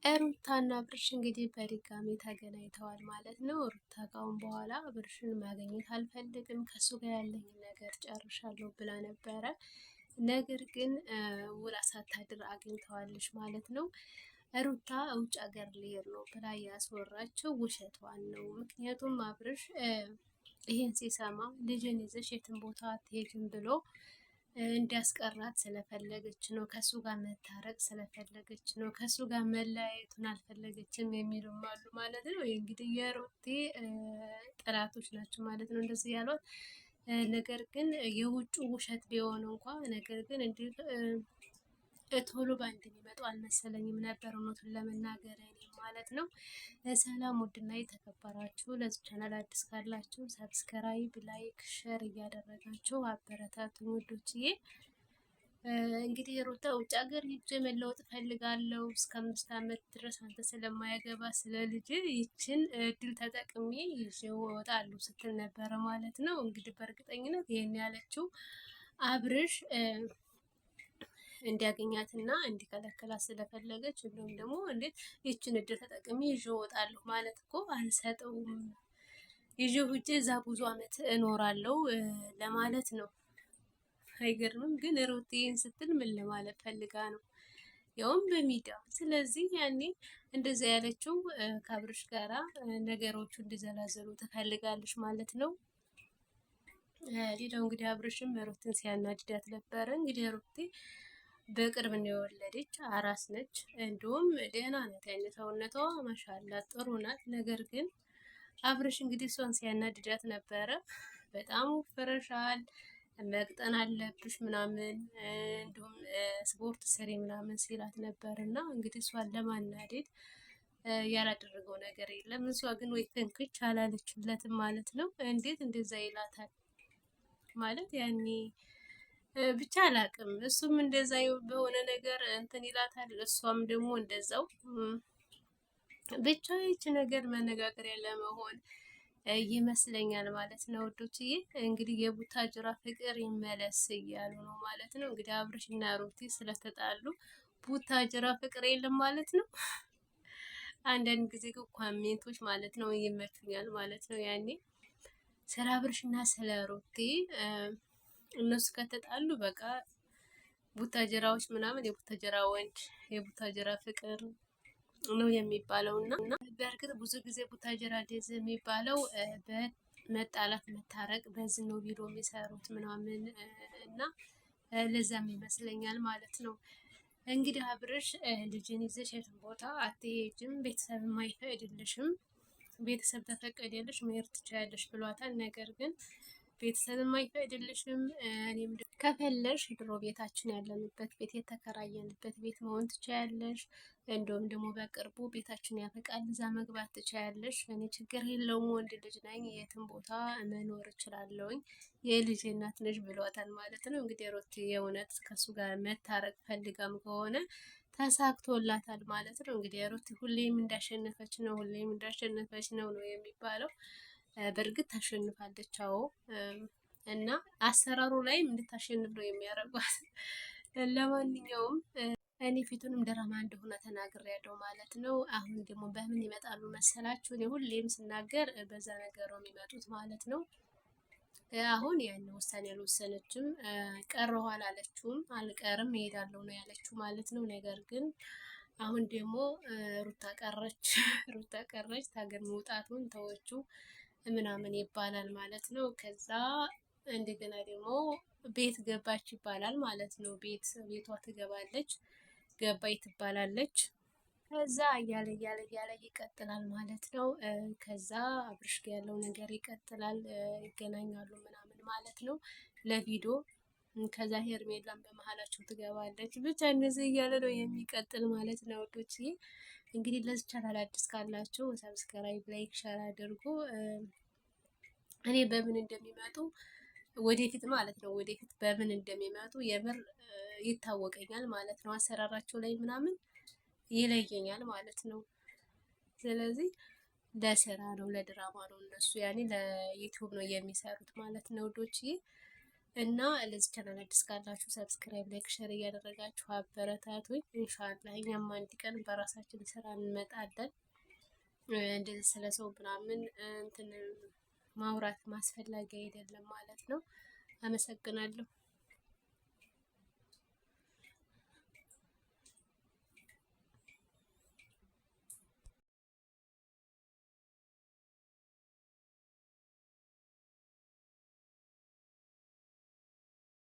ሩታና አብርሽ እንግዲህ በድጋሚ ተገናኝተዋል ማለት ነው። ሩታ ካሁን በኋላ አብርሽን ማግኘት አልፈልግም፣ ከሱ ጋር ያለኝ ነገር ጨርሻለሁ ብላ ነበረ። ነገር ግን ውላ ሳታድር አግኝተዋለች ማለት ነው። ሩታ ውጭ ሀገር ልሄድ ነው ብላ ያስወራችው ውሸቷን ነው። ምክንያቱም አብርሽ ይሄን ሲሰማ ልጅን ይዘሽ የትን ቦታ አትሄጂም ብሎ እንዲያስቀራት ስለፈለገች ነው። ከሱ ጋር መታረቅ ስለፈለገች ነው። ከሱ ጋር መለያየቱን አልፈለገችም የሚሉም አሉ ማለት ነው። እንግዲህ የሩቴ ጠላቶች ናቸው ማለት ነው እንደዚህ ያሏት። ነገር ግን የውጩ ውሸት ቢሆን እንኳ ነገር ግን እንዲህ ቶሎ በአንድ የሚመጡ አልመሰለኝም ነበር እውነቱን ለመናገር እኔ ማለት ነው። ሰላም ውድና የተከበራችሁ ለዚህ ቻናል አዲስ ካላችሁ ሰብስክራይብ፣ ላይክ፣ ሼር እያደረጋችሁ አበረታቱኝ ውዶችዬ። እንግዲህ ሩታ ውጭ ሀገር ሂጄ መለወጥ እፈልጋለሁ እስከ 5 ዓመት ድረስ አንተ ስለማያገባ ስለ ልጅ ይችን እድል ተጠቅሜ ይዤ እወጣለሁ ስትል ነበረ ማለት ነው። እንግዲህ በእርግጠኝነት ይሄን ያለችው አብርሽ እንዲያገኛትና እንዲከለከላት ስለፈለገች እንዲሁም ደግሞ እንዴት ይችን እድል ተጠቅሜ ይዤ እወጣለሁ ማለት እኮ አልሰጠውም፣ ይዤ ሂጄ እዛ ብዙ ዓመት እኖራለሁ ለማለት ነው። አይገርምም? ግን ሩቴን ስትል ምን ለማለት ፈልጋ ነው? ያውም በሚዲያ። ስለዚህ ያኔ እንደዛ ያለችው ከአብርሽ ጋራ ነገሮቹ እንዲዘላዘሉ ትፈልጋለች ማለት ነው። ሌላው እንግዲህ አብርሽም ሩትን ሲያናድዳት ነበረ። እንግዲህ ሩቴ በቅርብ ነው የወለደች፣ አራስ ነች። እንዲሁም ደህና ናት፣ ያኔ ሰውነቷ ማሻላ ጥሩ ናት። ነገር ግን አብርሽ እንግዲህ እሷን ሲያናድዳት ነበረ። በጣም ወፍረሻል፣ መቅጠን አለብሽ ምናምን እንዲሁም ስፖርት ስሪ ምናምን ሲላት ነበር። እና እንግዲህ እሷን ለማናደድ ያላደረገው ነገር የለም። እሷ ግን ወይ ፍንክች አላለችለትም ማለት ነው። እንዴት እንደዛ ይላታል ማለት ያኔ ብቻ አላቅም። እሱም እንደዛ በሆነ ነገር እንትን ይላታል፣ እሷም ደግሞ እንደዛው። ብቻ ይች ነገር መነጋገሪያ ለመሆን ይመስለኛል ማለት ነው ውዶችዬ። እንግዲህ የቡታጅራ ፍቅር ይመለስ እያሉ ነው ማለት ነው። እንግዲህ አብርሽ እና ሩቲ ስለተጣሉ ቡታጅራ ፍቅር የለም ማለት ነው። አንዳንድ ጊዜ ኮሜንቶች ማለት ነው ይመቹኛል ማለት ነው። ያኔ ስለ አብርሽ እና ስለ ሩቲ እነሱ ከተጣሉ በቃ ቡታጀራዎች ምናምን የቡታጀራ ወንድ የቡታጀራ ፍቅር ነው የሚባለው። እና በእርግጥ ብዙ ጊዜ ቡታጀራ እንደዚህ የሚባለው በመጣላት መታረቅ በዚህ ነው ቪዲዮ የሚሰሩት ምናምን እና ለዛም ይመስለኛል ማለት ነው። እንግዲህ አብርሽ ልጅን ይዘሽ የትም ቦታ አትሄጂም፣ ቤተሰብ አይፈቅድልሽም፣ ቤተሰብ ተፈቀደልሽ መሄድ ትችያለሽ ብሏታል። ነገር ግን ቤተሰብ አይፈቅድልሽም፣ እኔም ከፈለሽ ድሮ ቤታችን ያለንበት ቤት የተከራየንበት ቤት መሆን ትችያለሽ፣ እንዲሁም ደግሞ በቅርቡ ቤታችን ያፈቃል እዛ መግባት ትችያለሽ፣ እኔ ችግር የለውም ወንድ ልጅ ነኝ የትም ቦታ መኖር እችላለሁኝ፣ የልጅ እናት ነሽ ብሏታል ማለት ነው። እንግዲህ ሩቲ የእውነት ከሱ ጋር መታረቅ ፈልጋም ከሆነ ተሳክቶላታል ማለት ነው። እንግዲህ ሩቲ ሁሌም እንዳሸነፈች ነው፣ ሁሌም እንዳሸነፈች ነው የሚባለው። በእርግጥ ታሸንፋለች። አዎ። እና አሰራሩ ላይም እንድታሸንፍ ነው የሚያደርጓት። ለማንኛውም እኔ ፊቱንም ድራማ እንደሆነ ተናግሬያለሁ ማለት ነው። አሁን ደግሞ በምን ይመጣሉ መሰላችሁ? እኔ ሁሌም ስናገር በዛ ነገር ነው የሚመጡት ማለት ነው። አሁን ያን ውሳኔ አልወሰነችም፣ ቀረሁ አላለችውም፣ አልቀርም እሄዳለሁ ነው ያለችው ማለት ነው። ነገር ግን አሁን ደግሞ ሩታ ቀረች፣ ሩታ ቀረች፣ ታገር መውጣቱን ተወችው ምናምን ይባላል ማለት ነው። ከዛ እንደገና ደግሞ ቤት ገባች ይባላል ማለት ነው። ቤቷ ትገባለች፣ ገባይ ትባላለች። ከዛ እያለ እያለ እያለ ይቀጥላል ማለት ነው። ከዛ አብርሽ ጋር ያለው ነገር ይቀጥላል፣ ይገናኛሉ ምናምን ማለት ነው ለቪዲዮ። ከዛ ሄርሜላን በመሀላቸው ትገባለች። ብቻ እንደዚህ እያለ ነው የሚቀጥል ማለት ነው ወዶች። እንግዲህ ለዚህ ቻናል አዲስ ካላችሁ ሰብስክራይብ፣ ላይክ፣ ሸር አድርጉ። እኔ በምን እንደሚመጡ ወደፊት ማለት ነው ወደፊት በምን እንደሚመጡ የምር ይታወቀኛል ማለት ነው። አሰራራቸው ላይ ምናምን ይለየኛል ማለት ነው። ስለዚህ ለስራ ነው ለድራማ ነው እነሱ ያኔ ለዩቲዩብ ነው የሚሰሩት ማለት ነው ውዶችዬ። እና ለዚህ ቻናል አዲስ ካላችሁ ሰብስክራይብ፣ ላይክ፣ ሼር እያደረጋችሁ አበረታቱኝ። ኢንሻአላህ እኛም አንድ ቀን በራሳችን ስራ እንመጣለን። እንደዚህ ስለ ሰው ምናምን እንትን ማውራት ማስፈላጊ አይደለም ማለት ነው። አመሰግናለሁ።